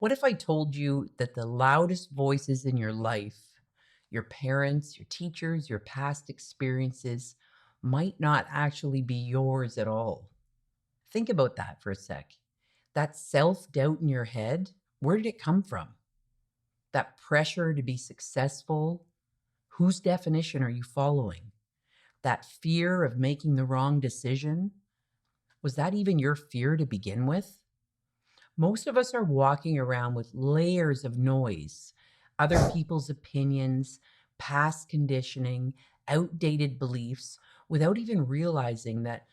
What if I told you that the loudest voices in your life, your parents, your teachers, your past experiences, might not actually be yours at all? Think about that for a sec. That self doubt in your head, where did it come from? That pressure to be successful, whose definition are you following? That fear of making the wrong decision, was that even your fear to begin with? Most of us are walking around with layers of noise, other people's opinions, past conditioning, outdated beliefs, without even realizing that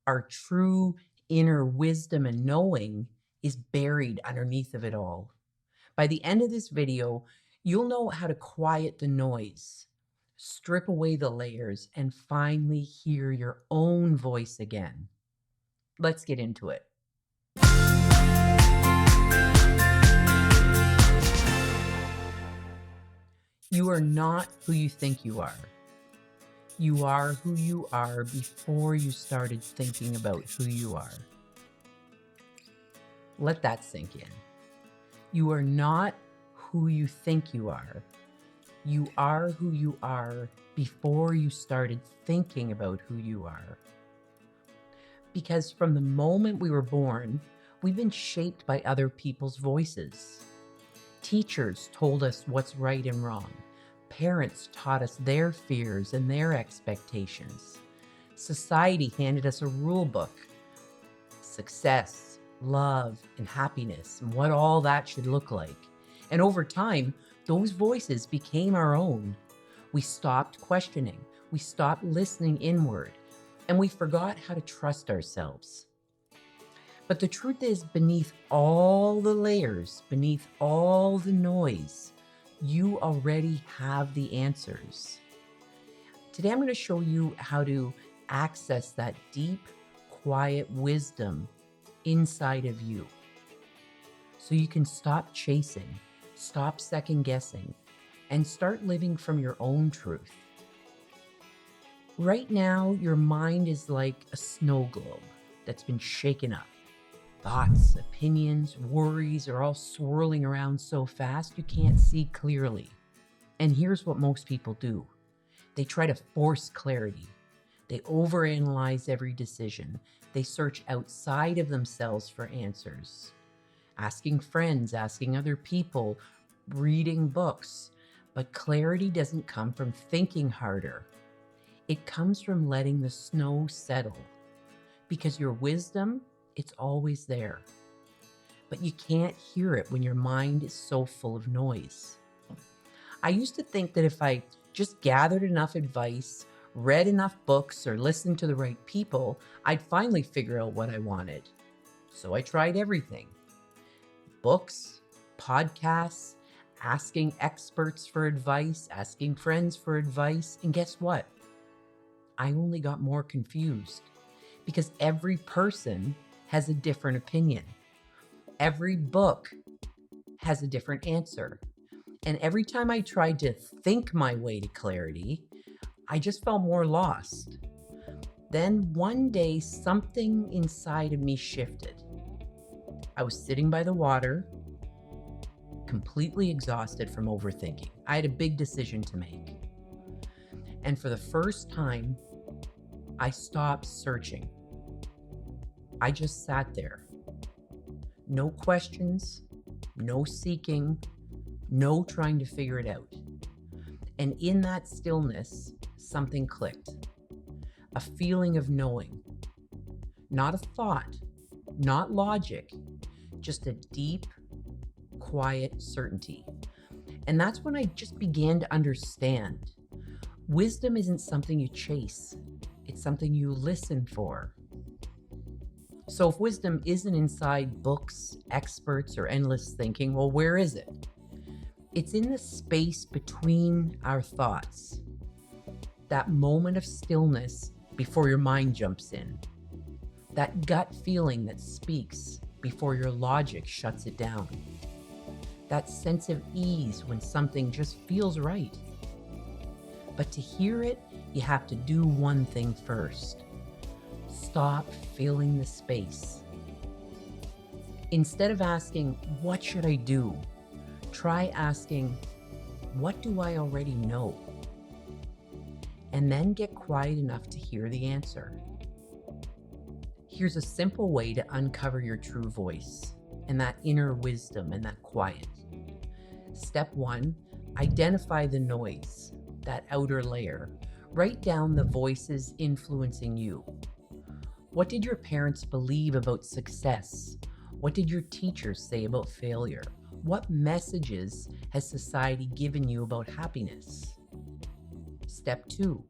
our true inner wisdom and knowing is buried underneath of it all. By the end of this video, you'll know how to quiet the noise, strip away the layers, and finally hear your own voice again. Let's get into it. You are not who you think you are. You are who you are before you started thinking about who you are. Let that sink in. You are not who you think you are. You are who you are before you started thinking about who you are. Because from the moment we were born, we've been shaped by other people's voices. Teachers told us what's right and wrong. Parents taught us their fears and their expectations. Society handed us a rule book. Success, love, and happiness, and what all that should look like. And over time, those voices became our own. We stopped questioning. We stopped listening inward. And we forgot how to trust ourselves. But the truth is, beneath all the layers, beneath all the noise, you already have the answers. Today, I'm going to show you how to access that deep, quiet wisdom inside of you. So you can stop chasing, stop second guessing, and start living from your own truth. Right now, your mind is like a snow globe that's been shaken up. Thoughts, opinions, worries are all swirling around so fast you can't see clearly. And here's what most people do. They try to force clarity. They overanalyze every decision. They search outside of themselves for answers. Asking friends, asking other people, reading books. But clarity doesn't come from thinking harder. It comes from letting the snow settle. Because your wisdom, it's always there. But you can't hear it when your mind is so full of noise. I used to think that if I just gathered enough advice, read enough books, or listened to the right people, I'd finally figure out what I wanted. So I tried everything. Books, podcasts, asking experts for advice, asking friends for advice, and guess what? I only got more confused because every person has a different opinion. Every book has a different answer. And every time I tried to think my way to clarity, I just felt more lost. Then one day, something inside of me shifted. I was sitting by the water, completely exhausted from overthinking. I had a big decision to make. And for the first time, I stopped searching. I just sat there. No questions, no seeking, no trying to figure it out. And in that stillness, something clicked. A feeling of knowing. Not a thought, not logic, just a deep, quiet certainty. And that's when I just began to understand. Wisdom isn't something you chase. It's something you listen for. So if wisdom isn't inside books, experts, or endless thinking, well, where is it? It's in the space between our thoughts. That moment of stillness before your mind jumps in. That gut feeling that speaks before your logic shuts it down. That sense of ease when something just feels right. But to hear it, you have to do one thing first. Stop filling the space. Instead of asking, what should I do? Try asking, what do I already know? And then get quiet enough to hear the answer. Here's a simple way to uncover your true voice and that inner wisdom and that quiet. Step 1, identify the noise, that outer layer. Write down the voices influencing you. What did your parents believe about success? What did your teachers say about failure? What messages has society given you about happiness? Step 2,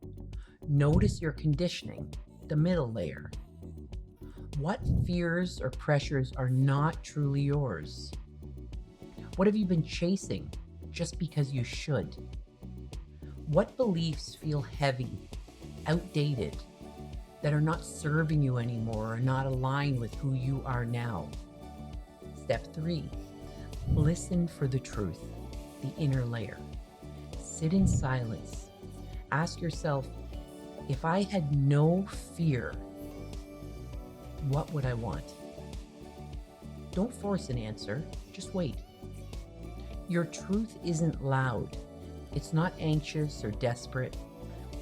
notice your conditioning, the middle layer. What fears or pressures are not truly yours? What have you been chasing just because you should? What beliefs feel heavy, outdated, that are not serving you anymore or not aligned with who you are now? Step 3, listen for the truth, the inner layer. Sit in silence. Ask yourself, if I had no fear, what would I want? Don't force an answer, just wait. Your truth isn't loud. It's not anxious or desperate.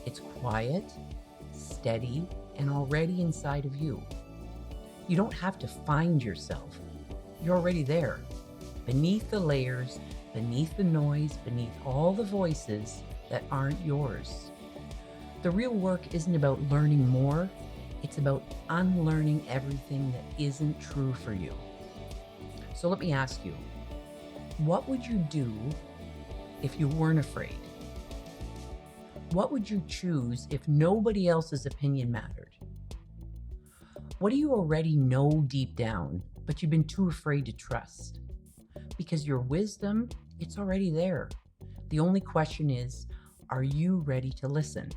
It's quiet, steady, and already inside of you. You don't have to find yourself. You're already there. Beneath the layers, beneath the noise, beneath all the voices that aren't yours. The real work isn't about learning more. It's about unlearning everything that isn't true for you. So let me ask you, what would you do if you weren't afraid? What would you choose if nobody else's opinion mattered? What do you already know deep down, but you've been too afraid to trust? Because your wisdom, it's already there. The only question is, are you ready to listen?